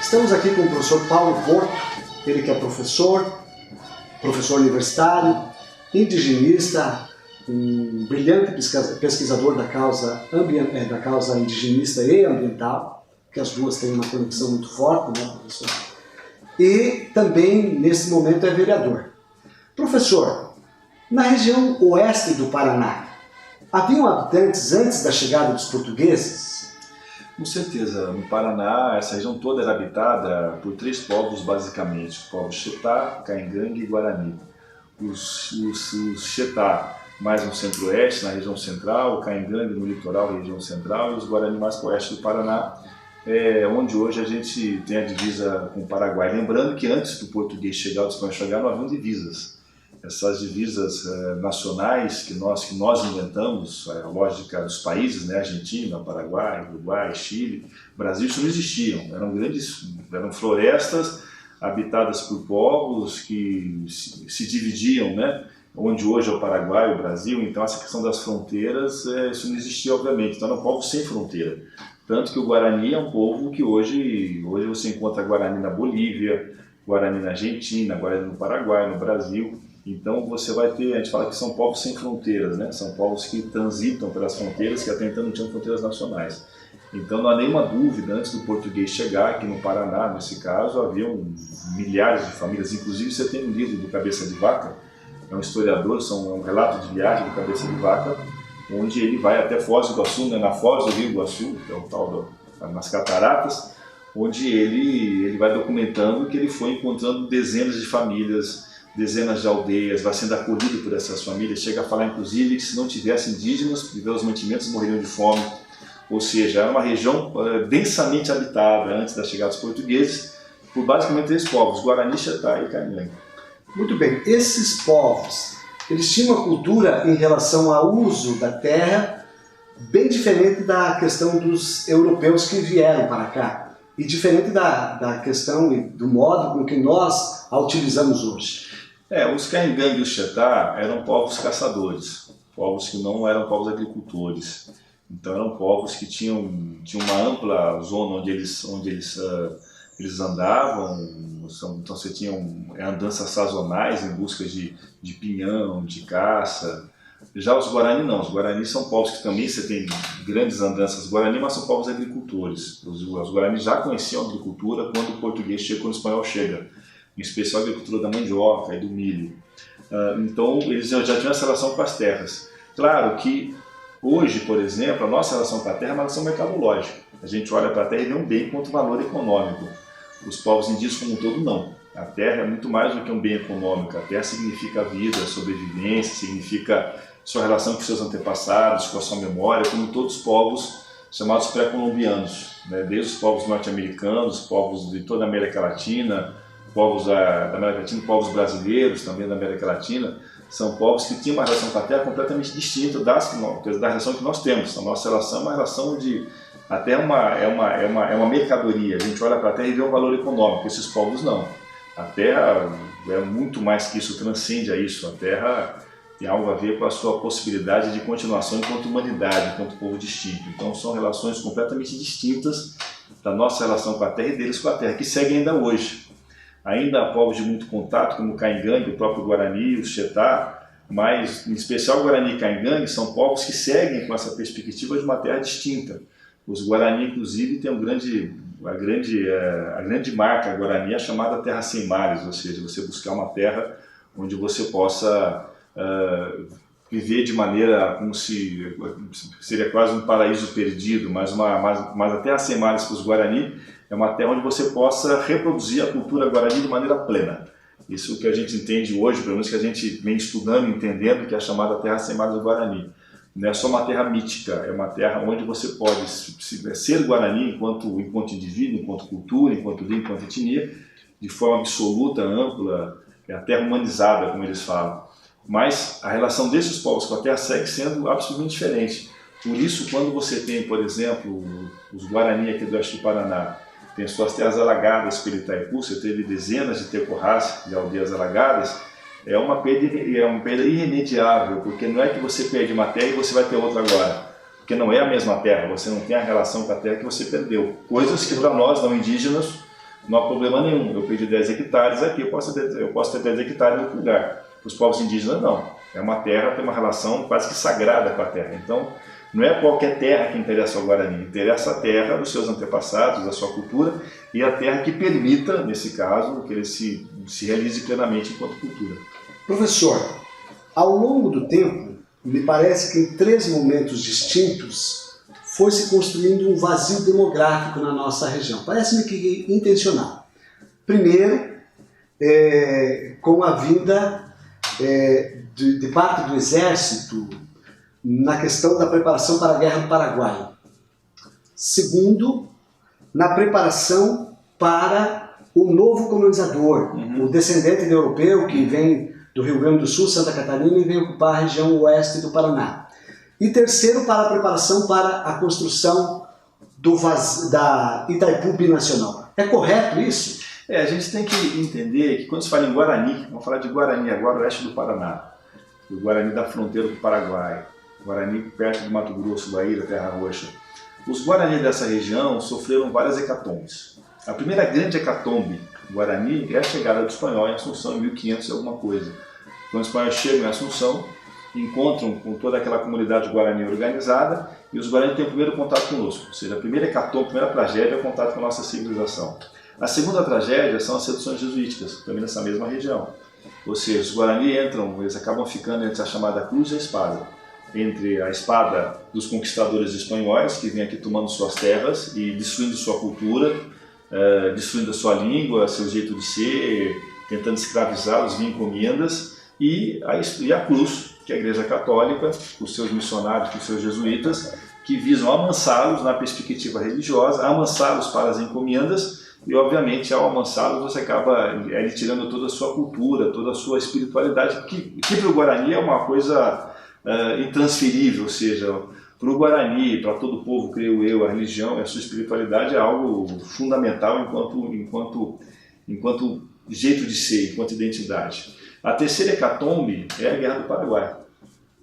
Estamos aqui com o professor Paulo Porto, ele que é professor universitário, indigenista, um brilhante pesquisador da causa indigenista e ambiental, que as duas têm uma conexão muito forte, né, professor? E também, nesse momento, é vereador. Professor, na região oeste do Paraná, haviam habitantes antes da chegada dos portugueses? Com certeza, no Paraná, essa região toda era habitada por 3 povos, basicamente: os povos Xetá, Caingangue e Guarani. Os Xetá mais no centro-oeste, na região central, o Caingangue no litoral, região central, e os Guarani mais para o oeste do Paraná, onde hoje a gente tem a divisa com o Paraguai. Lembrando que antes do português chegar, do espanhol chegar, não haviam divisas. Essas divisas nacionais que nós inventamos, a lógica dos países, né, Argentina, Paraguai, Uruguai, Chile, Brasil, isso não existiam. Eram florestas habitadas por povos que se dividiam, né, onde hoje é o Paraguai, o Brasil. Então essa questão das fronteiras, isso não existia, obviamente. Então era um povo sem fronteira. Tanto que o Guarani é um povo que hoje você encontra Guarani na Bolívia, Guarani na Argentina, Guarani no Paraguai, no Brasil. Então você vai ter, a gente fala que são povos sem fronteiras, né? São povos que transitam pelas fronteiras, que até então não tinham fronteiras nacionais. Então não há nenhuma dúvida, antes do português chegar, aqui no Paraná, nesse caso, haviam milhares de famílias. Inclusive você tem um livro do Cabeça de Vaca, é um historiador, é um relato de viagem do Cabeça de Vaca, onde ele vai até Foz do Iguaçu, né? Na Foz do Rio Iguaçu, que é o tal nas cataratas, onde ele vai documentando que ele foi encontrando dezenas de famílias, dezenas de aldeias, vai sendo acolhido por essas famílias. Chega a falar, inclusive, que se não tivesse indígenas, os mantimentos morreriam de fome. Ou seja, era uma região densamente habitada antes da chegada dos portugueses, por basicamente 3 povos: Guarani, Xetá e Caingangue. Muito bem, esses povos, eles tinham uma cultura em relação ao uso da terra bem diferente da questão dos europeus que vieram para cá, e diferente da questão e do modo com que nós a utilizamos hoje. Os Caingangue e os Xetá eram povos caçadores, povos que não eram povos agricultores. Então eram povos que tinham uma ampla zona onde eles andavam. Então você tinha andanças sazonais em busca de pinhão, de caça. Já os Guarani não, os Guarani são povos que também você tem grandes andanças Guarani, mas são povos agricultores. Os Guarani já conheciam a agricultura quando o português chega, quando o espanhol chega, em especial a agricultura da mandioca e do milho. Então eles já tinham essa relação com as terras. Claro que hoje, por exemplo, a nossa relação com a terra é uma relação mercadológica. A gente olha para a terra e vê um bem quanto valor econômico. Os povos indígenas como um todo não. A terra é muito mais do que um bem econômico. A terra significa vida, sobrevivência, significa sua relação com seus antepassados, com a sua memória, como todos os povos chamados pré-colombianos, né? Desde os povos norte-americanos, povos de toda a América Latina, povos da América Latina, povos brasileiros também da América Latina, são povos que tinham uma relação com a terra completamente distinta da relação que nós temos. A nossa relação é uma relação de... Até é uma mercadoria. A gente olha para a terra e vê um valor econômico. Esses povos não. A terra é muito mais que isso, transcende a isso. A terra tem algo a ver com a sua possibilidade de continuação enquanto humanidade, enquanto povo distinto. Então são relações completamente distintas da nossa relação com a terra e deles com a terra, que seguem ainda hoje. Ainda há povos de muito contato, como o Caingangue, o próprio Guarani, o Xetá, mas em especial o Guarani e Caingangue são povos que seguem com essa perspectiva de uma terra distinta. Os Guarani, inclusive, têm a grande marca Guarani, a chamada terra sem mares, ou seja, você buscar uma terra onde você possa viver de maneira como se seria quase um paraíso perdido, mas a terra sem mares para os Guarani é uma terra onde você possa reproduzir a cultura Guarani de maneira plena. Isso que a gente entende hoje, pelo menos que a gente vem estudando e entendendo, que é a chamada terra sem mares do Guarani. Não é só uma terra mítica, é uma terra onde você pode ser Guarani enquanto indivíduo, enquanto cultura, enquanto língua, enquanto etnia, de forma absoluta, ampla, é a terra humanizada, como eles falam. Mas a relação desses povos com a terra segue sendo absolutamente diferente. Por isso, quando você tem, por exemplo, os Guarani aqui do oeste do Paraná, tem suas terras alagadas pelo Itaipu, você teve dezenas de tecorrás, de aldeias alagadas, é uma perda irremediável, porque não é que você perde uma terra e você vai ter outra agora. Porque não é a mesma terra, você não tem a relação com a terra que você perdeu. Coisas que para nós não indígenas não há problema nenhum. Eu perdi 10 hectares aqui, eu posso ter 10 hectares em outro lugar. Para os povos indígenas não. É uma terra, tem uma relação quase que sagrada com a terra. Então, não é qualquer terra que interessa ao Guarani, interessa a terra dos seus antepassados, da sua cultura, e a terra que permita, nesse caso, que ele se realize plenamente enquanto cultura. Professor, ao longo do tempo, me parece que em 3 momentos distintos foi se construindo um vazio demográfico na nossa região. Parece-me que intencional. Primeiro, com a vinda de parte do Exército na questão da preparação para a Guerra do Paraguai. Segundo, na preparação para o novo colonizador, o descendente de europeu que vem do Rio Grande do Sul, Santa Catarina, e vem ocupar a região oeste do Paraná. E terceiro, para a preparação para a construção da Itaipu Binacional. É correto isso? A gente tem que entender que quando se fala em Guarani, vamos falar de Guarani agora, oeste do Paraná, o Guarani da fronteira do Paraguai, Guarani perto do Mato Grosso, Bahia, Terra Roxa. Os Guarani dessa região sofreram várias hecatombes. A primeira grande hecatombe Guarani é a chegada do espanhol em Assunção em 1500 e alguma coisa. Quando os espanhóis chegam em Assunção, encontram com toda aquela comunidade Guarani organizada e os Guarani têm o primeiro contato conosco. Ou seja, a primeira hecatombe, a primeira tragédia é o contato com a nossa civilização. A segunda tragédia são as seduções jesuíticas, também nessa mesma região. Ou seja, os Guarani entram, eles acabam ficando entre a chamada cruz e a espada. Entre a espada dos conquistadores espanhóis, que vêm aqui tomando suas terras e destruindo sua cultura, destruindo a sua língua, seu jeito de ser, tentando escravizá-los via encomendas, e a cruz, que é a Igreja Católica, com seus missionários, com seus jesuítas, que visam amansá-los na perspectiva religiosa, amansá-los para as encomendas, e obviamente ao amansá-los você acaba tirando toda a sua cultura, toda a sua espiritualidade, que para o Guarani é uma coisa intransferível, ou seja, para o Guarani, para todo o povo, creio eu, a religião, a sua espiritualidade é algo fundamental enquanto jeito de ser, enquanto identidade. A terceira hecatombe é a Guerra do Paraguai.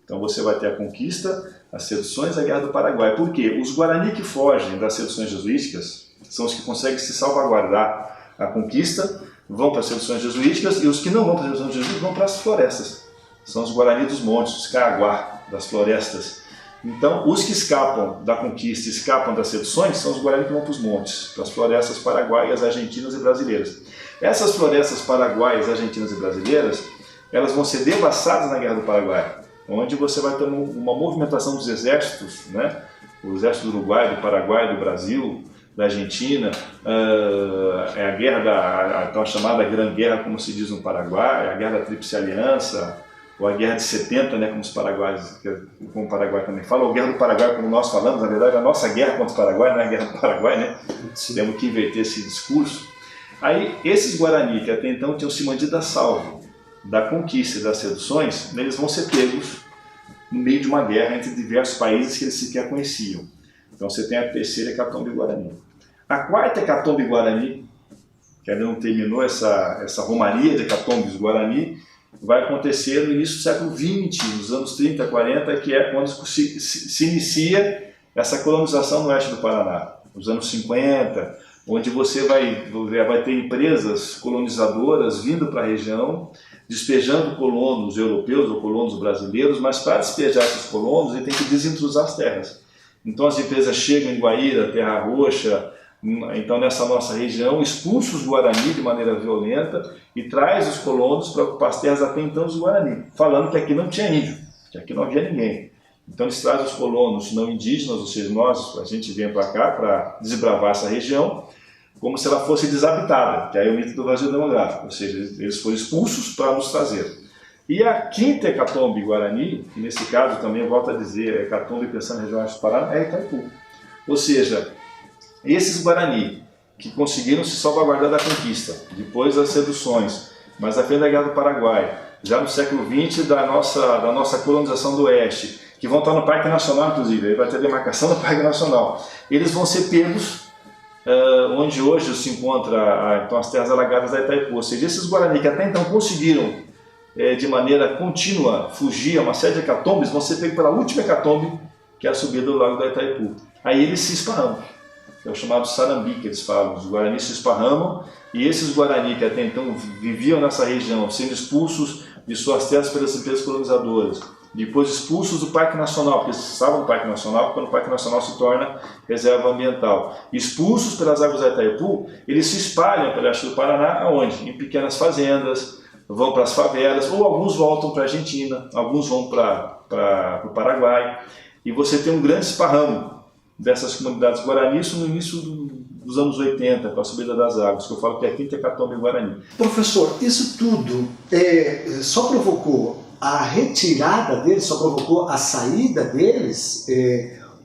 Então você vai ter a conquista, as seduções e a Guerra do Paraguai. Por quê? Os Guarani que fogem das seduções jesuíticas são os que conseguem se salvaguardar a conquista, vão para as seduções jesuíticas, e os que não vão para as seduções jesuíticas vão para as florestas. São os Guarani dos montes, os Caaguá, das florestas. Então, os que escapam da conquista, escapam das seduções, são os Guarani que vão para os montes, para as florestas paraguaias, argentinas e brasileiras. Essas florestas paraguaias, argentinas e brasileiras, elas vão ser devassadas na Guerra do Paraguai, onde você vai ter uma movimentação dos exércitos, né? O exército do Uruguai, do Paraguai, do Brasil, da Argentina, é a guerra então, a chamada Grande Guerra, como se diz no Paraguai, a Guerra da Tríplice Aliança, ou a Guerra de 70, né, como os paraguaios, como o Paraguai também fala, ou a Guerra do Paraguai, como nós falamos, na verdade, a nossa guerra contra o Paraguai não é a Guerra do Paraguai, né? Temos que inverter esse discurso. Aí, esses Guarani, que até então tinham se mantido a salvo da conquista e das seduções, eles vão ser pegos no meio de uma guerra entre diversos países que eles sequer conheciam. Então você tem a terceira hecatombe Guarani. A quarta hecatombe Guarani, que ainda não terminou essa romaria de hecatombes Guarani, vai acontecer no início do século XX, nos anos 30, 40, que é quando se inicia essa colonização no oeste do Paraná, nos anos 50, onde você vai ter empresas colonizadoras vindo para a região, despejando colonos europeus ou colonos brasileiros, mas para despejar esses colonos ele tem que desintrusar as terras. Então as empresas chegam em Guaíra, Terra Roxa, então nessa nossa região, expulsa os Guarani de maneira violenta e traz os colonos para ocupar as terras até então dos Guarani, falando que aqui não tinha índio, que aqui não havia ninguém. Então eles trazem os colonos não indígenas, ou seja, a gente vem para cá para desbravar essa região, como se ela fosse desabitada, que aí é o mito do vazio demográfico, ou seja, eles foram expulsos para nos trazer. E a quinta hecatombe Guarani, que nesse caso também, volto a dizer, a hecatombe pensando na região oeste do Paraná, é Itaipu. Ou seja, esses Guarani que conseguiram se salvaguardar da conquista, depois das seduções, mas à frente da Guerra do Paraguai, já no século XX da nossa colonização do oeste, que vão estar no Parque Nacional, inclusive, aí vai ter a demarcação do Parque Nacional, eles vão ser pegos onde hoje se encontra então, as terras alagadas da Itaipu. Ou seja, esses Guarani que até então conseguiram de maneira contínua fugir a uma série de hecatombes, vão ser pegos pela última hecatombe, que é a subida do Lago do Itaipu. Aí eles se esparramam. É o chamado sarambi que eles falam. Os guaranis se esparramam e esses guarani que até então viviam nessa região, sendo expulsos de suas terras pelas empresas colonizadoras, depois expulsos do Parque Nacional, porque eles estavam no Parque Nacional, quando o Parque Nacional se torna reserva ambiental. Expulsos pelas águas do Itaipu, eles se espalham pelo oeste do Paraná, aonde? Em pequenas fazendas, vão para as favelas, ou alguns voltam para a Argentina, alguns vão para o Paraguai, e você tem um grande esparramo dessas comunidades guarani, isso no início dos anos 80, com a subida das águas, que eu falo que é a quinta hecatombe guarani. Professor, isso tudo só provocou a retirada deles, só provocou a saída deles,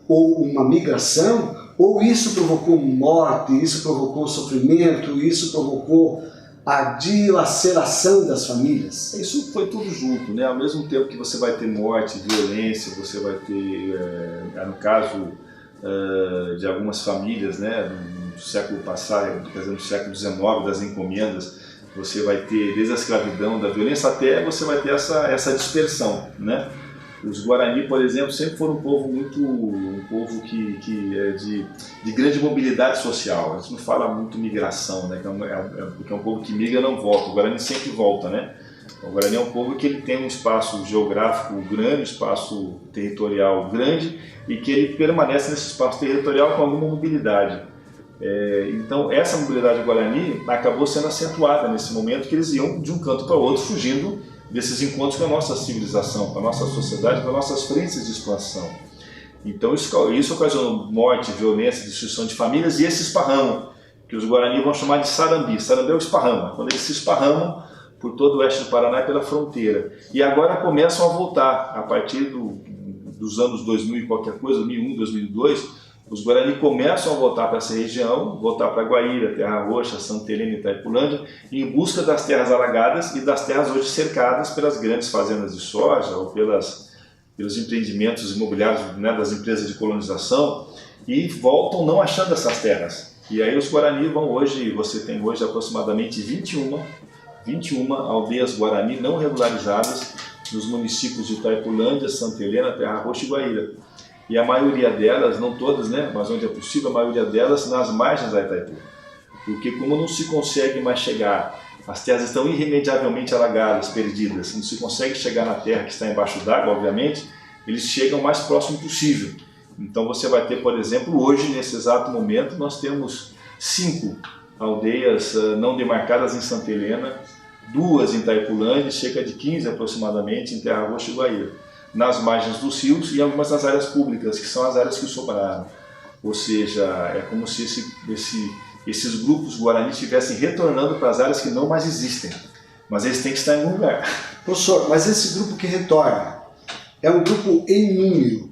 ou uma migração, ou isso provocou morte, isso provocou sofrimento, isso provocou a dilaceração das famílias? Isso foi tudo junto, né? Ao mesmo tempo que você vai ter morte, violência, você vai ter, no caso de algumas famílias, né, no século passado, quer dizer, no século XIX, das encomendas, você vai ter desde a escravidão, da violência, até você vai ter essa dispersão, né? Os Guarani, por exemplo, sempre foram um povo que é de grande mobilidade social. A gente não fala muito migração, né? Porque é um povo que migra e não volta. O Guarani sempre volta, né? O Guarani é um povo que ele tem um espaço geográfico grande, um espaço territorial grande, e que ele permanece nesse espaço territorial com alguma mobilidade. Então essa mobilidade Guarani acabou sendo acentuada nesse momento, que eles iam de um canto para o outro fugindo desses encontros com a nossa civilização, com a nossa sociedade, com as nossas frentes de expansão. Então isso ocasionou morte, violência, destruição de famílias e esse esparramo, que os Guarani vão chamar de sarambi. Sarambi é o esparramo, quando eles se esparramam por todo o oeste do Paraná e pela fronteira. E agora começam a voltar, a partir dos anos 2000 e qualquer coisa, 2001, 2002, os Guarani começam a voltar para essa região, voltar para Guaíra, Terra Roxa, Santa Helena e Itaipulândia, em busca das terras alagadas e das terras hoje cercadas pelas grandes fazendas de soja ou pelos empreendimentos imobiliários, né, das empresas de colonização, e voltam não achando essas terras. E aí os Guarani vão hoje, você tem hoje aproximadamente 21 aldeias Guarani não regularizadas nos municípios de Itaipulândia, Santa Helena, Terra Roxa e Guaíra. E a maioria delas, não todas, né, mas onde é possível, a maioria delas nas margens da Itaipu. Porque como não se consegue mais chegar, as terras estão irremediavelmente alagadas, perdidas, não se consegue chegar na terra que está embaixo d'água, obviamente, eles chegam o mais próximo possível. Então você vai ter, por exemplo, hoje, nesse exato momento, nós temos 5 aldeias não demarcadas em Santa Helena, 2 em Itaipulândia, cerca de 15 aproximadamente em Terra Roxa e Guaíra, nas margens dos rios e algumas das áreas públicas, que são as áreas que sobraram. Ou seja, é como se esses grupos Guarani estivessem retornando para as áreas que não mais existem, mas eles têm que estar em algum lugar. Professor, mas esse grupo que retorna é um grupo em número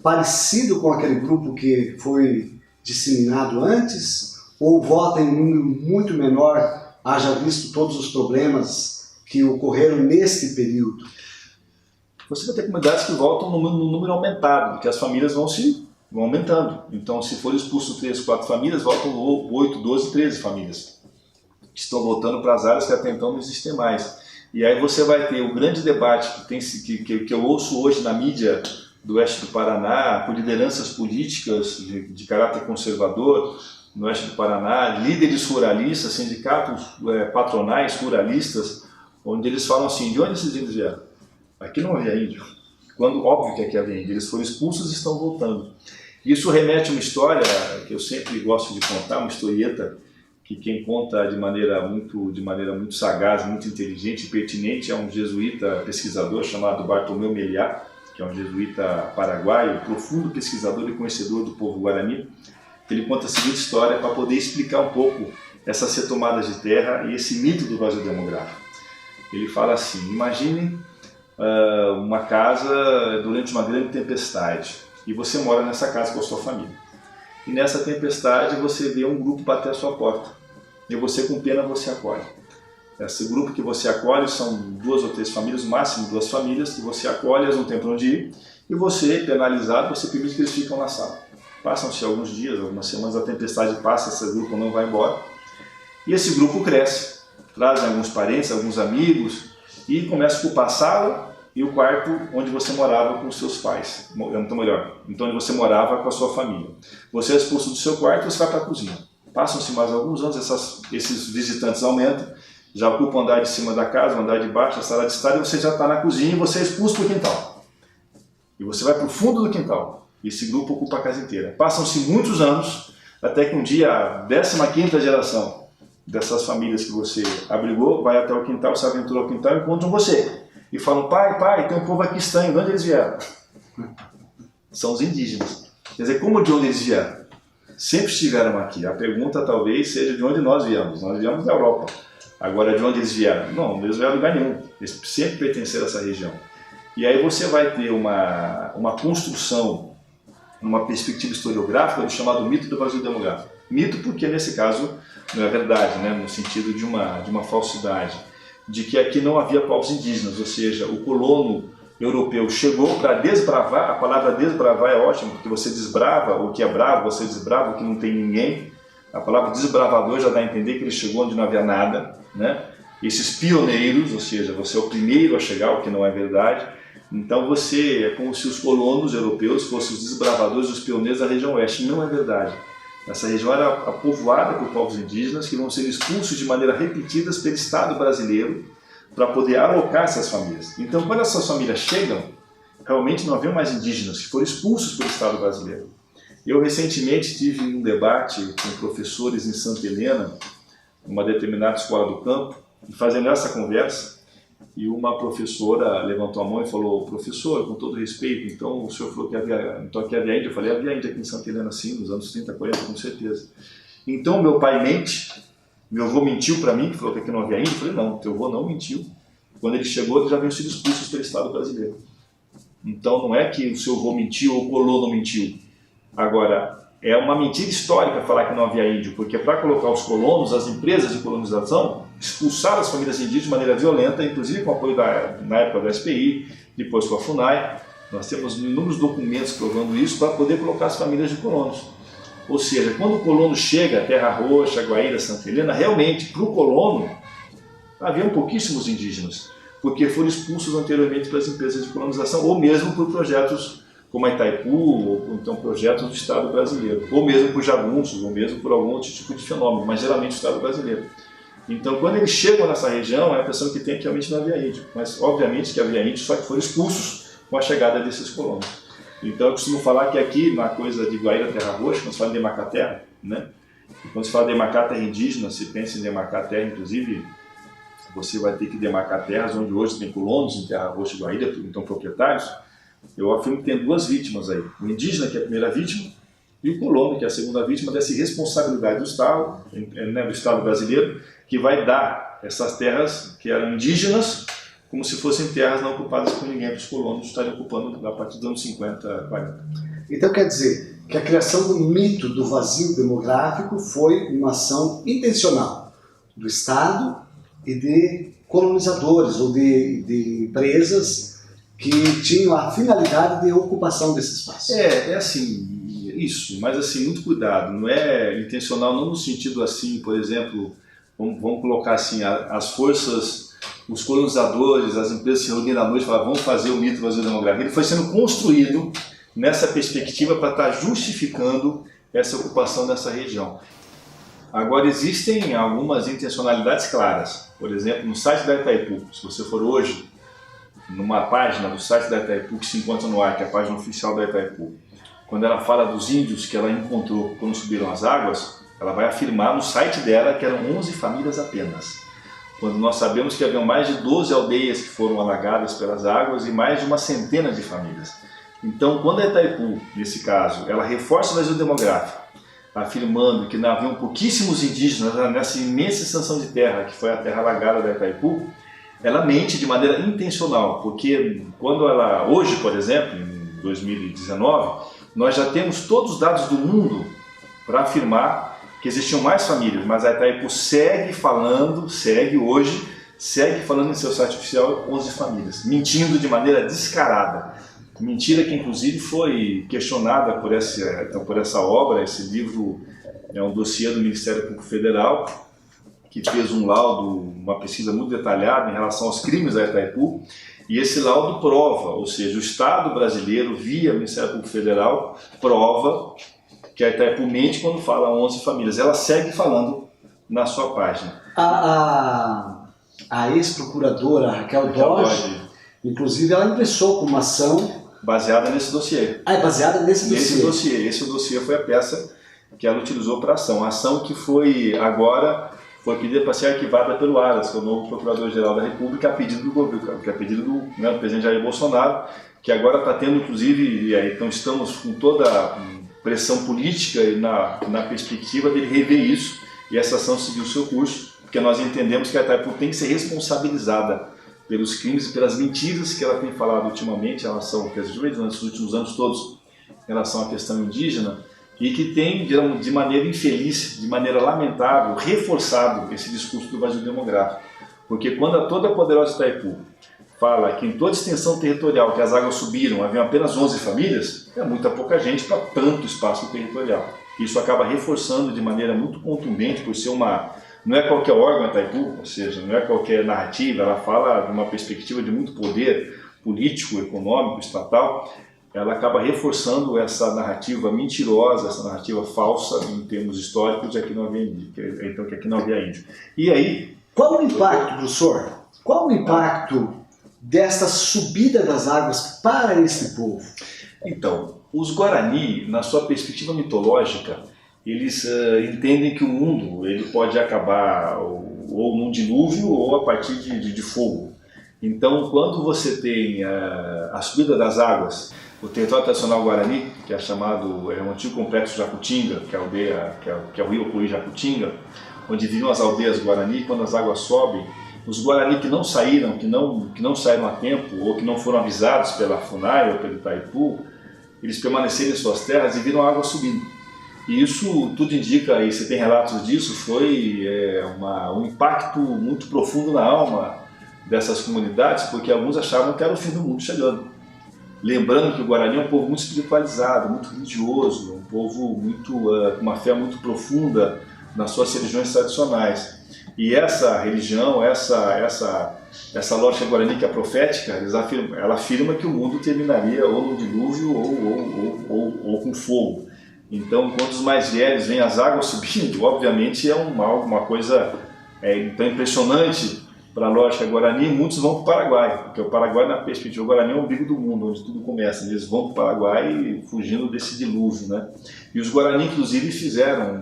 parecido com aquele grupo que foi disseminado antes, ou volta em número muito menor, haja visto todos os problemas que ocorreram neste período? Você vai ter comunidades que voltam no número aumentado, porque as famílias vão aumentando. Então, se for expulso 3, 4 famílias, voltam 8, 12, 13 famílias, que estão voltando para as áreas que até então não existem mais. E aí você vai ter o grande debate que eu ouço hoje na mídia do oeste do Paraná, por lideranças políticas de caráter conservador no oeste do Paraná, líderes ruralistas, sindicatos patronais ruralistas, onde eles falam assim: de onde esses índios vieram? Aqui não havia índio, quando óbvio que aqui havia índio, eles foram expulsos e estão voltando. Isso remete a uma história que eu sempre gosto de contar, uma historieta, que quem conta de maneira muito sagaz, muito inteligente e pertinente é um jesuíta pesquisador chamado Bartolomeu Meliá, que é um jesuíta paraguaio, profundo pesquisador e conhecedor do povo Guarani. Ele conta a seguinte história para poder explicar um pouco essas retomadas de terra e esse mito do vazio demográfico. Ele fala assim: imagine uma casa durante uma grande tempestade e você mora nessa casa com a sua família. E nessa tempestade você vê um grupo bater a sua porta e você, com pena, você acolhe. Esse grupo que você acolhe são 2 ou 3 famílias, no máximo 2 famílias, que você acolhe, elas não têm para onde ir, e você, penalizado, você permite que eles ficam na sala. Passam-se alguns dias, algumas semanas, a tempestade passa, esse grupo não vai embora, e esse grupo cresce, trazem alguns parentes, alguns amigos, e começa a ocupar a sala e o quarto onde você morava com os seus pais, então melhor, então onde você morava com a sua família. Você é expulso do seu quarto e você vai para a cozinha. Passam-se mais alguns anos, esses visitantes aumentam, já ocupam o andar de cima da casa, o andar de baixo, a sala de estar, e você já está na cozinha e você é expulso para o quintal. E você vai para o fundo do quintal. Esse grupo ocupa a casa inteira. Passam-se muitos anos, até que um dia a 15ª geração dessas famílias que você abrigou vai até o quintal, se aventura ao quintal e encontram você. E falam, pai, tem um povo aqui estranho, de onde eles vieram? São os indígenas. Quer dizer, como de onde eles vieram? Sempre estiveram aqui. A pergunta talvez seja de onde nós viemos. Nós viemos da Europa. Agora, de onde eles vieram? Não, eles vieram de lugar nenhum. Eles sempre pertenceram a essa região. E aí você vai ter uma construção, uma perspectiva historiográfica do chamado mito do vazio demográfico. Mito porque, nesse caso, não é verdade, né? No sentido de uma falsidade. De que aqui não havia povos indígenas, ou seja, o colono europeu chegou para desbravar. A palavra desbravar é ótima, porque você desbrava o que é bravo, você desbrava o que não tem ninguém. A palavra desbravador já dá a entender que ele chegou onde não havia nada, né? Esses pioneiros, ou seja, você é o primeiro a chegar, o que não é verdade. Então você é como se os colonos europeus fossem os desbravadores, os pioneiros da região oeste. Não é verdade. Essa região era povoada por povos indígenas que vão ser expulsos de maneira repetida pelo Estado brasileiro para poder alocar essas famílias. Então, quando essas famílias chegam, realmente não haviam mais indígenas que foram expulsos pelo Estado brasileiro. Eu recentemente tive um debate com professores em Santa Helena, numa determinada escola do campo, e fazendo essa conversa, e uma professora levantou a mão e falou, professor, com todo respeito, então o senhor falou que havia índia? Eu falei, havia índia aqui em Santa Helena sim, nos anos 30, 40, com certeza. Então meu pai mente, meu avô mentiu para mim, que falou que aqui não havia índia? Eu falei, não, teu avô não mentiu. Quando ele chegou, eles já haviam sido expulsos pelo Estado brasileiro. Então não é que o seu avô mentiu ou o colono mentiu. Agora, é uma mentira histórica falar que não havia índio, porque para colocar os colonos, as empresas de colonização, expulsaram as famílias indígenas de maneira violenta, inclusive com apoio na época da SPI, depois com a FUNAI. Nós temos inúmeros documentos provando isso para poder colocar as famílias de colonos. Ou seja, quando o colono chega a Terra Roxa, Guaíra, Santa Helena, realmente, para o colono, haviam pouquíssimos indígenas, porque foram expulsos anteriormente pelas empresas de colonização, ou mesmo por projetos como a Itaipu, ou então projetos do Estado brasileiro, ou mesmo por jagunços, ou mesmo por algum outro tipo de fenômeno, mas geralmente o Estado brasileiro. Então, quando eles chegam nessa região, é a impressão que tem que realmente não havia índio, mas obviamente que havia índio, só que foram expulsos com a chegada desses colonos. Então, eu costumo falar que aqui, na coisa de Guaíra, Terra Roxa, quando se fala em demarcar terra, né? Quando se fala em demarcar terra indígena, se pensa em demarcar terra, inclusive, você vai ter que demarcar terras onde hoje tem colonos em Terra Roxa e Guaíra, então proprietários. Eu afirmo que tem duas vítimas aí, o indígena, que é a primeira vítima, e o colono, que é a segunda vítima dessa irresponsabilidade do Estado, né, do Estado brasileiro, que vai dar essas terras que eram indígenas como se fossem terras não ocupadas por ninguém, para os colonos estarem ocupando a partir dos anos 50, 40. Então quer dizer que a criação do mito do vazio demográfico foi uma ação intencional do Estado e de colonizadores ou de empresas que tinham a finalidade de ocupação desse espaço. É assim, isso, mas assim, muito cuidado, não é intencional, não no sentido assim, por exemplo, vamos colocar assim, as forças, os colonizadores, as empresas se reuniram à noite e falaram, vamos fazer o mito do vazio demográfico. Ele foi sendo construído nessa perspectiva para estar justificando essa ocupação dessa região. Agora, existem algumas intencionalidades claras. Por exemplo, no site da Itaipu, se você for hoje, numa página do site da Itaipu que se encontra no ar, que é a página oficial da Itaipu, quando ela fala dos índios que ela encontrou quando subiram as águas, ela vai afirmar no site dela que eram 11 famílias apenas. Quando nós sabemos que haviam mais de 12 aldeias que foram alagadas pelas águas e mais de uma centena de famílias. Então, quando a Itaipu, nesse caso, ela reforça o vazio demográfico, afirmando que não haviam pouquíssimos indígenas nessa imensa extensão de terra que foi a terra alagada da Itaipu, ela mente de maneira intencional, porque quando ela, hoje, por exemplo, em 2019, nós já temos todos os dados do mundo para afirmar que existiam mais famílias, mas a Itaipu segue falando em seu site oficial 11 famílias, mentindo de maneira descarada. Mentira que inclusive foi questionada por essa obra. Esse livro é um dossiê do Ministério Público Federal, que fez um laudo, uma pesquisa muito detalhada em relação aos crimes da Itaipu, e esse laudo prova, ou seja, o Estado brasileiro, via Ministério Público Federal, prova que a Itaipu mente quando fala 11 famílias. Ela segue falando na sua página. A ex-procuradora Raquel Dodge, inclusive, ela ingressou com uma ação baseada nesse dossiê. É baseada nesse dossiê. Esse dossiê foi a peça que ela utilizou para a ação. A ação que foi pedida para ser arquivada pelo Aras, que é o novo Procurador-Geral da República, a pedido do governo, que é a pedido do presidente Jair Bolsonaro, que agora está tendo, inclusive, então estamos com toda a pressão política e na perspectiva dele rever isso, e essa ação seguir o seu curso, porque nós entendemos que a Itaipu tem que ser responsabilizada pelos crimes e pelas mentiras que ela tem falado ultimamente em relação, nos últimos anos todos, em relação à questão indígena, e que tem, de maneira infeliz, de maneira lamentável, reforçado esse discurso do vazio demográfico. Porque quando toda a poderosa Itaipu fala que em toda extensão territorial que as águas subiram haviam apenas 11 famílias, é muita pouca gente para tanto espaço territorial. Isso acaba reforçando de maneira muito contundente, por ser não é qualquer órgão Itaipu, ou seja, não é qualquer narrativa, ela fala de uma perspectiva de muito poder político, econômico, estatal, ela acaba reforçando essa narrativa mentirosa, essa narrativa falsa em termos históricos de que não havia índio. Então, que aqui não havia índio. E aí... Qual o impacto, professor? Qual o impacto desta subida das águas para esse povo? Então, os Guarani, na sua perspectiva mitológica, eles entendem que o mundo ele pode acabar ou num dilúvio ou a partir de fogo. Então, quando você tem a subida das águas, o território tradicional Guarani, que é chamado, é um antigo complexo Jacutinga, que é a aldeia, que é o rio Opoí Jacutinga, onde viviam as aldeias Guarani, quando as águas sobem, os Guarani que não saíram, que não saíram a tempo, ou que não foram avisados pela FUNAI ou pelo Itaipu, eles permaneceram em suas terras e viram a água subindo. E isso tudo indica, e você tem relatos disso, foi um impacto muito profundo na alma dessas comunidades, porque alguns achavam que era o fim do mundo chegando. Lembrando que o Guarani é um povo muito espiritualizado, muito religioso, um povo com uma fé muito profunda nas suas religiões tradicionais. E essa religião, essa lógica Guarani que é profética, ela afirma que o mundo terminaria ou no dilúvio ou com fogo. Então, quando os mais velhos veem as águas subindo, obviamente é uma coisa então impressionante para a lógica Guarani. Muitos vão para o Paraguai, porque o Paraguai, na perspectiva do Guarani, é o umbigo do mundo, onde tudo começa. Eles vão para o Paraguai fugindo desse dilúvio, né? E os Guarani, inclusive,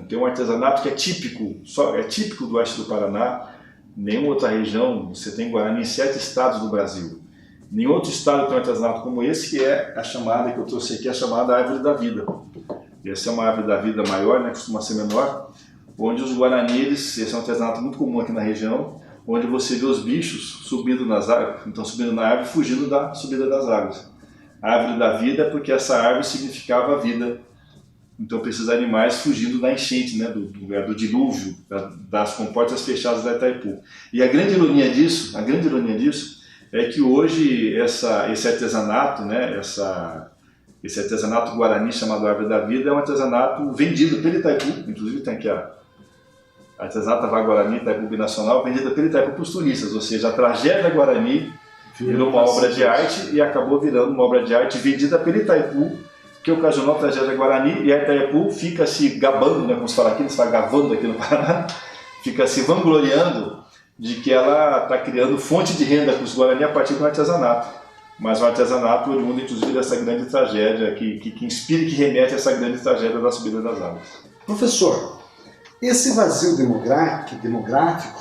tem um artesanato que é típico do oeste do Paraná. Nenhuma outra região, você tem Guarani em 7 estados do Brasil. Nenhum outro estado tem um artesanato como esse, que é a chamada, que eu trouxe aqui, a chamada árvore da vida. Essa é uma árvore da vida maior, né, costuma ser menor, onde os Guarani, esse é um artesanato muito comum aqui na região, onde você vê os bichos subindo nas árvores, então subindo na árvore, fugindo da subida das águas. A árvore da vida é porque essa árvore significava a vida. Então precisa de animais fugindo da enchente, né, do dilúvio, das comportas fechadas da Itaipu. E a grande ironia disso é que hoje esse artesanato, né, esse artesanato Guarani chamado Árvore da Vida é um artesanato vendido pela Itaipu, inclusive tem aqui a artesanato Guarani Itaipu Binacional, vendida pela Itaipu para os turistas, ou seja, a tragédia Guarani virou uma obra de arte e acabou virando uma obra de arte vendida pela Itaipu, que ocasionou a tragédia Guarani, e a Itaipu fica se gabando, né, como se fala aqui, eles falam gavando aqui no Paraná, fica se vangloriando de que ela está criando fonte de renda para os Guarani a partir do artesanato. Mas um artesanato oriundo, inclusive, dessa grande tragédia, que inspira e que remete a essa grande tragédia da subida das águas. Professor, esse vazio demográfico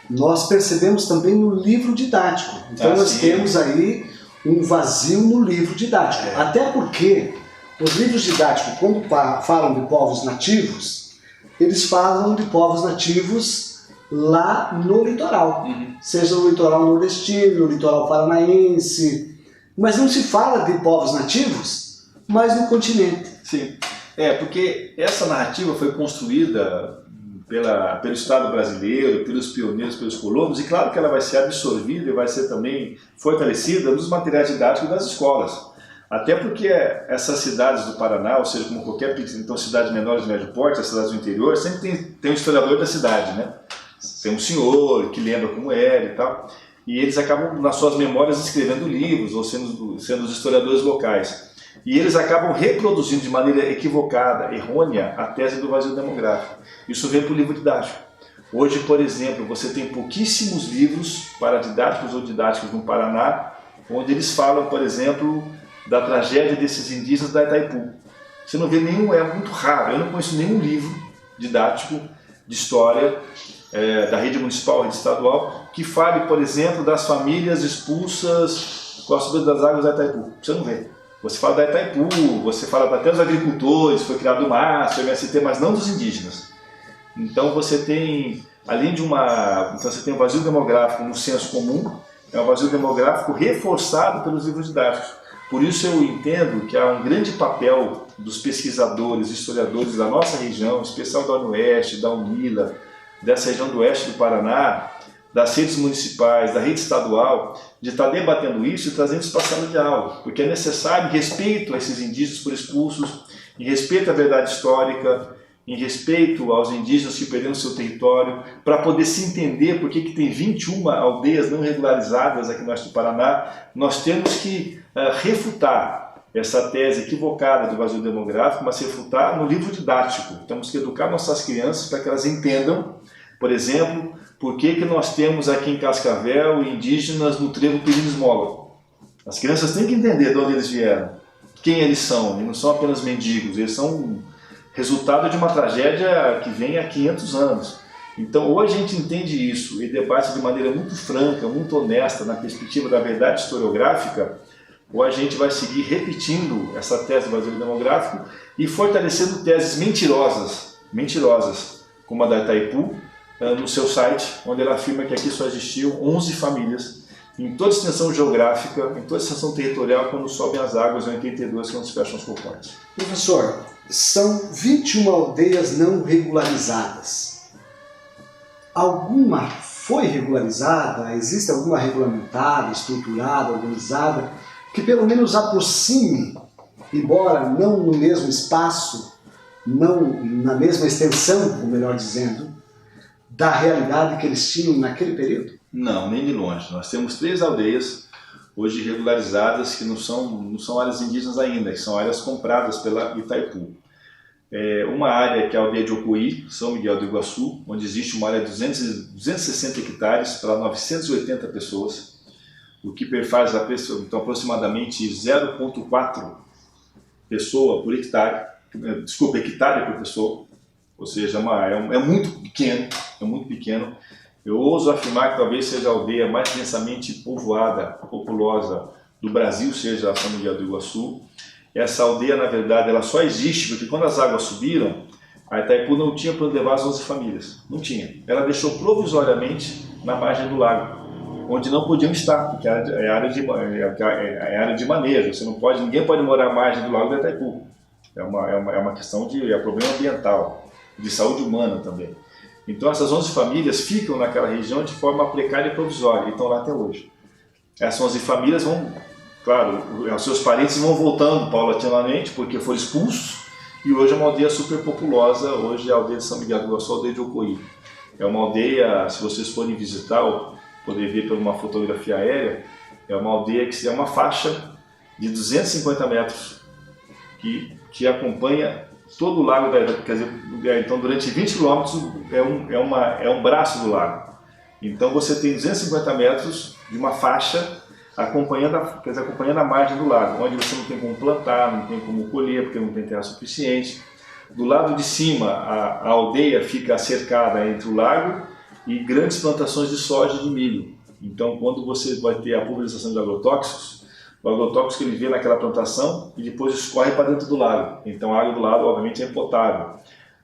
nós percebemos também no livro didático. Então nós temos aí um vazio no livro didático. Até porque os livros didáticos, quando falam de povos nativos, eles falam de povos nativos lá no litoral, seja no litoral nordestino, no litoral paranaense, mas não se fala de povos nativos, mas no continente. Sim, porque essa narrativa foi construída pelo Estado brasileiro, pelos pioneiros, pelos colonos, e claro que ela vai ser absorvida e vai ser também fortalecida nos materiais didáticos das escolas. Até porque essas cidades do Paraná, ou seja, como qualquer então, cidades menores de médio porte, as cidades do interior, sempre tem um historiador da cidade, né? tem um senhor que lembra como era e tal, e eles acabam nas suas memórias escrevendo livros ou sendo os historiadores locais. E eles acabam reproduzindo de maneira equivocada, errônea, a tese do vazio demográfico. Isso vem para o livro didático. Hoje, por exemplo, você tem pouquíssimos livros paradidáticos ou didáticos no Paraná, onde eles falam, por exemplo, da tragédia desses indígenas da Itaipu. Você não vê nenhum, é muito raro, eu não conheço nenhum livro didático de história da rede municipal, rede estadual, que fale, por exemplo, das famílias expulsas com a subida das águas da Itaipu. Você não vê. Você fala da Itaipu, você fala até dos agricultores, foi criado o MASP, o MST, mas não dos indígenas. Então você tem, além de então você tem um vazio demográfico no senso comum, é um vazio demográfico reforçado pelos livros didáticos. Por isso eu entendo que há um grande papel dos pesquisadores, historiadores da nossa região, em especial da Oeste, da UNILA, dessa região do oeste do Paraná, das redes municipais, da rede estadual, de estar debatendo isso e trazendo isso para a sala de aula, porque é necessário, em respeito a esses indígenas por expulsos, em respeito à verdade histórica, em respeito aos indígenas que perderam seu território, para poder se entender por que tem 21 aldeias não regularizadas aqui no oeste do Paraná, nós temos que refutar essa tese equivocada do vazio demográfico, mas refutar no livro didático. Temos que educar nossas crianças para que elas entendam, por exemplo, por que nós temos aqui em Cascavel indígenas no trevo pedindo esmola. As crianças têm que entender de onde eles vieram, quem eles são, eles não são apenas mendigos, eles são resultado de uma tragédia que vem há 500 anos. Então, ou a gente entende isso e debate de maneira muito franca, muito honesta, na perspectiva da verdade historiográfica, ou a gente vai seguir repetindo essa tese do vazio demográfico e fortalecendo teses mentirosas, como a da Itaipu, no seu site, onde ela afirma que aqui só existiam 11 famílias, em toda extensão geográfica, em toda extensão territorial, quando sobem as águas, em 82, quando se fecham os portões. Professor, são 21 aldeias não regularizadas. Alguma foi regularizada? Existe alguma regulamentada, estruturada, organizada, que pelo menos aproxime, embora não no mesmo espaço, não na mesma extensão, ou melhor dizendo, da realidade que eles tinham naquele período? Não, nem de longe. Nós temos 3 aldeias hoje regularizadas que não são áreas indígenas ainda, que são áreas compradas pela Itaipu. Uma área que é a aldeia de Ocoí, São Miguel do Iguaçu, onde existe uma área de 260 hectares para 980 pessoas, o que perfaz então, aproximadamente 0,4 pessoa por hectare, hectare por pessoa, ou seja, é muito pequeno. Eu ouso afirmar que talvez seja a aldeia mais densamente povoada, populosa do Brasil, seja a São Miguel do Iguaçu. Essa aldeia, na verdade, ela só existe porque quando as águas subiram, a Itaipu não tinha para onde levar as 11 famílias. Não tinha. Ela deixou provisoriamente na margem do lago, onde não podiam estar, porque é área de manejo. Ninguém pode morar à margem do lago da Itaipu. É uma questão é problema ambiental, de saúde humana também. Então essas 11 famílias ficam naquela região de forma precária e provisória, e estão lá até hoje. Essas 11 famílias vão, claro, os seus parentes vão voltando paulatinamente, porque foram expulsos, e hoje é uma aldeia super populosa, hoje é a aldeia de São Miguel do Iguaçu, a aldeia de Ocoí. É uma aldeia, se vocês forem visitar, ou poder ver por uma fotografia aérea, é uma aldeia que é uma faixa de 250 metros, que acompanha todo o lago da Itaipu, quer dizer, então durante 20 quilômetros é um braço do lago. Então você tem 250 metros de uma faixa acompanhando a margem do lago, onde você não tem como plantar, não tem como colher, porque não tem terra suficiente. Do lado de cima, a aldeia fica cercada entre o lago e grandes plantações de soja e de milho. Então, quando você vai ter a pulverização de agrotóxicos, o agrotóxico ele vê naquela plantação e depois escorre para dentro do lago. Então a água do lago, obviamente, é potável.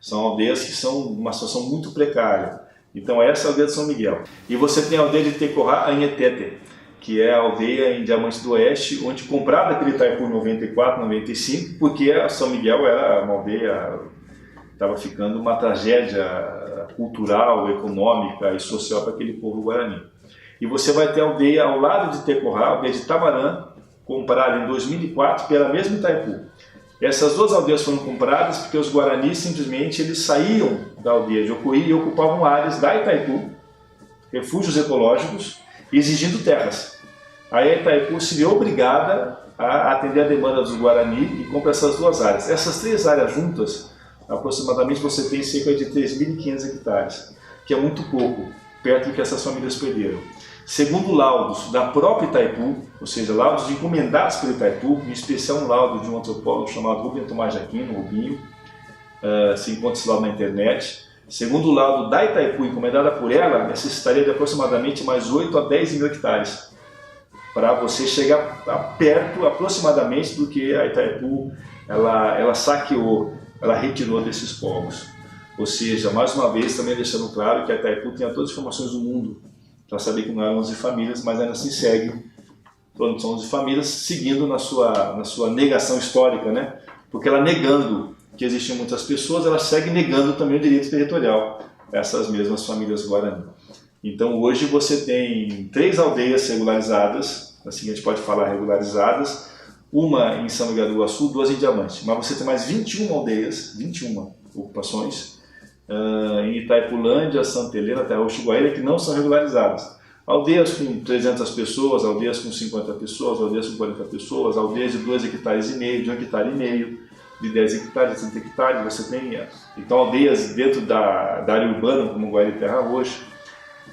São aldeias que são uma situação muito precária. Então essa é a aldeia de São Miguel. E você tem a aldeia de Tecorá, Anhetete, que é a aldeia em Diamante do Oeste, onde comprada pela Itaipu em 94, 95, porque a São Miguel era uma aldeia, estava ficando uma tragédia cultural, econômica e social para aquele povo guarani. E você vai ter a aldeia ao lado de Tecorá, a aldeia de Tamarã, comprada em 2004 pela mesma Itaipu. Essas duas aldeias foram compradas porque os guaranis simplesmente eles saíam da aldeia de Ocoí e ocupavam áreas da Itaipu, refúgios ecológicos, exigindo terras. Aí a Itaipu se viu obrigada a atender a demanda dos Guarani e compra essas duas áreas. Essas três áreas juntas, aproximadamente você tem cerca de 3.500 hectares, que é muito pouco, perto do que essas famílias perderam. Segundo laudos da própria Itaipu, ou seja, laudos encomendados pela Itaipu, em especial um laudo de um antropólogo chamado Rubem Tomás de Aquino, Rubinho, se encontra esse laudo na internet. Segundo o laudo da Itaipu, encomendada por ela, necessitaria de aproximadamente mais 8 a 10 mil hectares para você chegar perto, aproximadamente, do que a Itaipu ela saqueou, ela retirou desses povos. Ou seja, mais uma vez, também deixando claro que a Itaipu tinha todas as informações do mundo para saber que não eram 11 famílias, mas ainda assim segue, são 11 famílias, seguindo na sua negação histórica, né? Porque ela negando que existiam muitas pessoas, ela segue negando também o direito territorial a essas mesmas famílias Guarani. Então hoje você tem 3 aldeias regularizadas, assim a gente pode falar regularizadas, uma em São Miguel do Iguaçu, 2 em Diamante, mas você tem mais 21 aldeias, 21 ocupações, em Itaipulândia, Santa Helena, Terra Roxa e Guaíra, que não são regularizadas. Aldeias com 300 pessoas, aldeias com 50 pessoas, aldeias com 40 pessoas, aldeias de 2,5 hectares, de 1,5 hectare, de 10 hectares, de 30 hectares, você tem então aldeias dentro da área urbana, como Guaíra e Terra Roxa,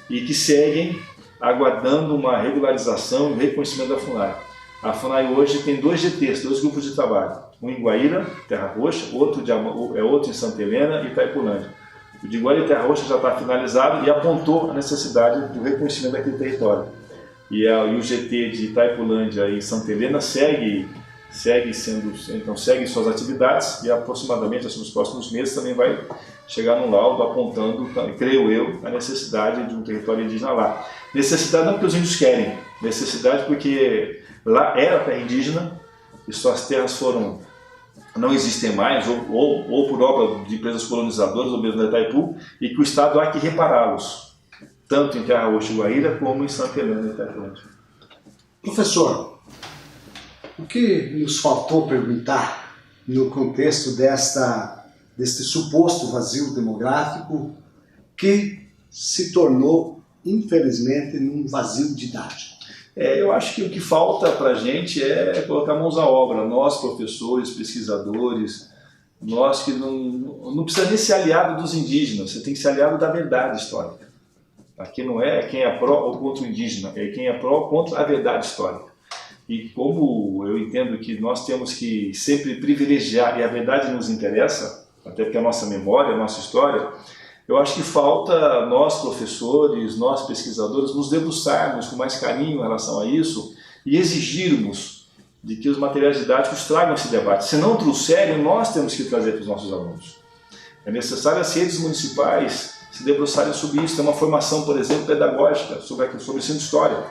e que seguem aguardando uma regularização e reconhecimento da FUNAI. A FUNAI hoje tem 2 GTs, 2 grupos de trabalho, um em Guaíra, Terra Roxa, outro em Santa Helena e Itaipulândia. O de Guaíra e Terra Roxa já está finalizado e apontou a necessidade do reconhecimento daquele território. E o GT de Itaipulândia e Santa Helena segue suas atividades e aproximadamente nos próximos meses também vai chegar num laudo apontando, creio eu, a necessidade de um território indígena lá. Necessidade não porque os índios querem, necessidade porque lá era terra indígena e suas terras não existem mais, ou por obra de empresas colonizadoras, ou mesmo da Itaipu, e que o Estado há que repará-los, tanto em Terra Roxa e Guaíra, como em Santa Helena e Itaipulândia. Professor, o que nos faltou perguntar no contexto deste suposto vazio demográfico que se tornou, infelizmente, num vazio didático? Eu acho que o que falta para a gente é colocar mãos à obra, nós professores, pesquisadores, nós que não precisa nem ser aliado dos indígenas, você tem que ser aliado da verdade histórica. Aqui não é quem é pró ou contra o indígena, é quem é pró ou contra a verdade histórica. E como eu entendo que nós temos que sempre privilegiar, e a verdade nos interessa, até porque a nossa memória, a nossa história, eu acho que falta nós professores, nós pesquisadores, nos debruçarmos com mais carinho em relação a isso e exigirmos de que os materiais didáticos tragam esse debate. Se não trouxerem, nós temos que trazer para os nossos alunos. É necessário as redes municipais se debruçarem sobre isso. Tem uma formação, por exemplo, pedagógica sobre ensino de história,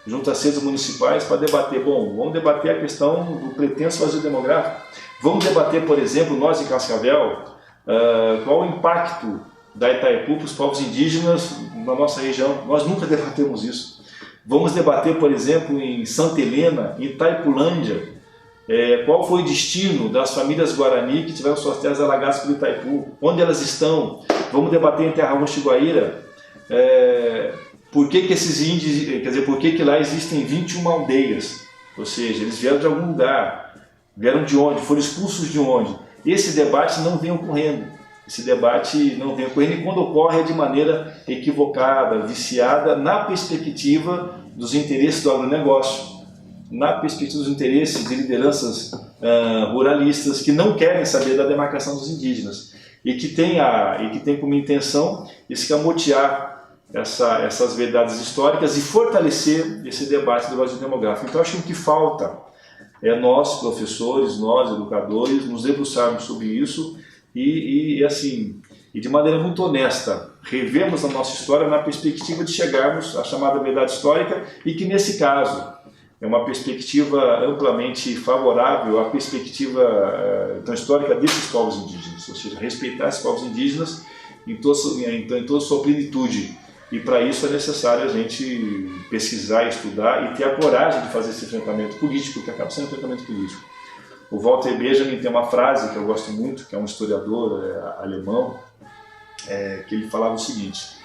junto às redes municipais para debater. Bom, vamos debater a questão do pretenso vazio demográfico. Vamos debater, por exemplo, nós em Cascavel, qual o impacto da Itaipu para os povos indígenas na nossa região. Nós nunca debatemos isso. Vamos debater, por exemplo, em Santa Helena, em Itaipulândia, qual foi o destino das famílias Guarani que tiveram suas terras alagadas pelo Itaipu, onde elas estão. Vamos debater em Terra Roxa e Guaíra, por que esses índios, quer dizer, por que lá existem 21 aldeias, ou seja, eles vieram de algum lugar, vieram de onde, foram expulsos de onde. Esse debate não vem ocorrendo. Esse debate não vem ocorrendo e quando ocorre é de maneira equivocada, viciada, na perspectiva dos interesses do agronegócio, na perspectiva dos interesses de lideranças ruralistas que não querem saber da demarcação dos indígenas e que tem como intenção escamotear essas verdades históricas e fortalecer esse debate do vazio demográfico. Então, acho que o que falta é nós, professores, nós, educadores, nos debruçarmos sobre isso e de maneira muito honesta, revemos a nossa história na perspectiva de chegarmos à chamada verdade histórica e que, nesse caso, é uma perspectiva amplamente favorável à perspectiva histórica desses povos indígenas, ou seja, respeitar esses povos indígenas em toda a sua plenitude. E para isso é necessário a gente pesquisar, estudar e ter a coragem de fazer esse enfrentamento político, que acaba sendo um enfrentamento político. O Walter Benjamin tem uma frase que eu gosto muito, que é um historiador alemão, que ele falava o seguinte,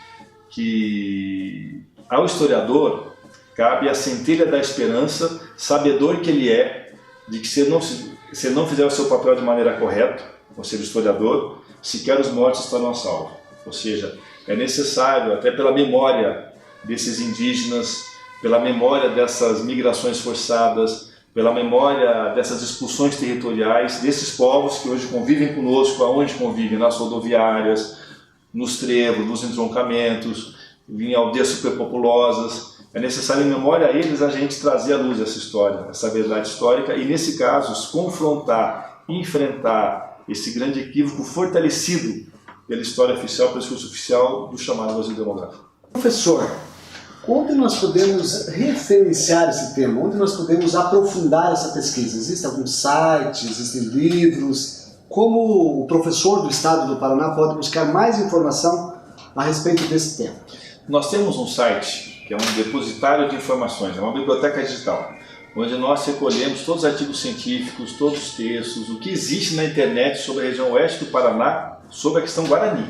que ao historiador cabe a centelha da esperança, sabedor que ele é, de que se ele não fizer o seu papel de maneira correta, ou seja, o historiador, sequer os mortos estarão a salvo. Ou seja, é necessário, até pela memória desses indígenas, pela memória dessas migrações forçadas, pela memória dessas expulsões territoriais, desses povos que hoje convivem conosco, aonde convivem? Nas rodoviárias, nos trevos, nos entroncamentos, em aldeias superpopulosas. É necessário, em memória a eles, a gente trazer à luz essa história, essa verdade histórica, e nesse caso, confrontar, enfrentar esse grande equívoco fortalecido pela história oficial, pelo discurso oficial do chamado vazio demográfico. Professor, onde nós podemos referenciar esse tema? Onde nós podemos aprofundar essa pesquisa? Existem alguns sites, existem livros? Como o professor do Estado do Paraná pode buscar mais informação a respeito desse tema? Nós temos um site, que é um depositário de informações, é uma biblioteca digital, onde nós recolhemos todos os artigos científicos, todos os textos, o que existe na internet sobre a região oeste do Paraná, sobre a questão Guarani.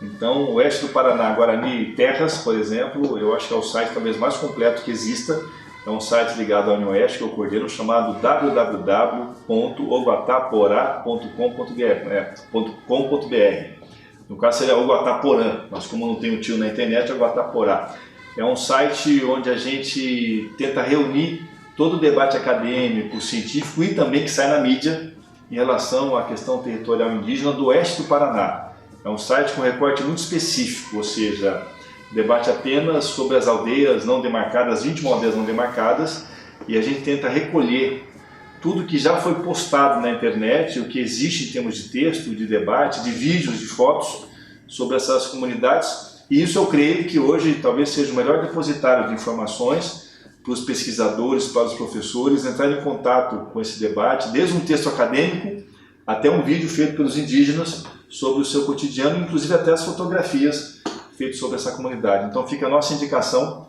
Então, o oeste do Paraná, Guarani Terras, por exemplo, eu acho que é o site talvez mais completo que exista. É um site ligado à União Oeste, que eu coordeno, chamado www.oguataporá.com.br. No caso seria Oguataporã, mas como não tem um tio na internet, é Oguataporá. É um site onde a gente tenta reunir todo o debate acadêmico, científico e também que sai na mídia em relação à questão territorial indígena do oeste do Paraná. É um site com recorte muito específico, ou seja, debate apenas sobre as aldeias não demarcadas, 21 aldeias não demarcadas, e a gente tenta recolher tudo que já foi postado na internet, o que existe em termos de texto, de debate, de vídeos, de fotos sobre essas comunidades. E isso eu creio que hoje talvez seja o melhor depositário de informações para os pesquisadores, para os professores entrarem em contato com esse debate, desde um texto acadêmico até um vídeo feito pelos indígenas sobre o seu cotidiano, inclusive até as fotografias feitas sobre essa comunidade. Então fica a nossa indicação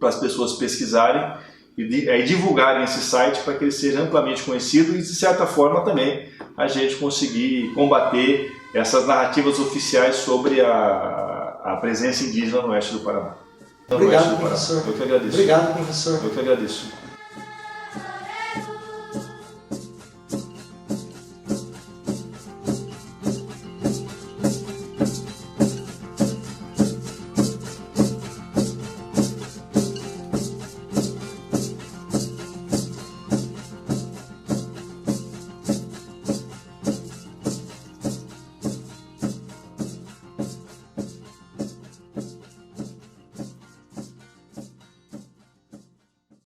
para as pessoas pesquisarem e divulgarem esse site para que ele seja amplamente conhecido e, de certa forma, também a gente conseguir combater essas narrativas oficiais sobre a presença indígena no oeste do Paraná. Obrigado, professor. Eu que agradeço. Obrigado, professor. Eu que agradeço.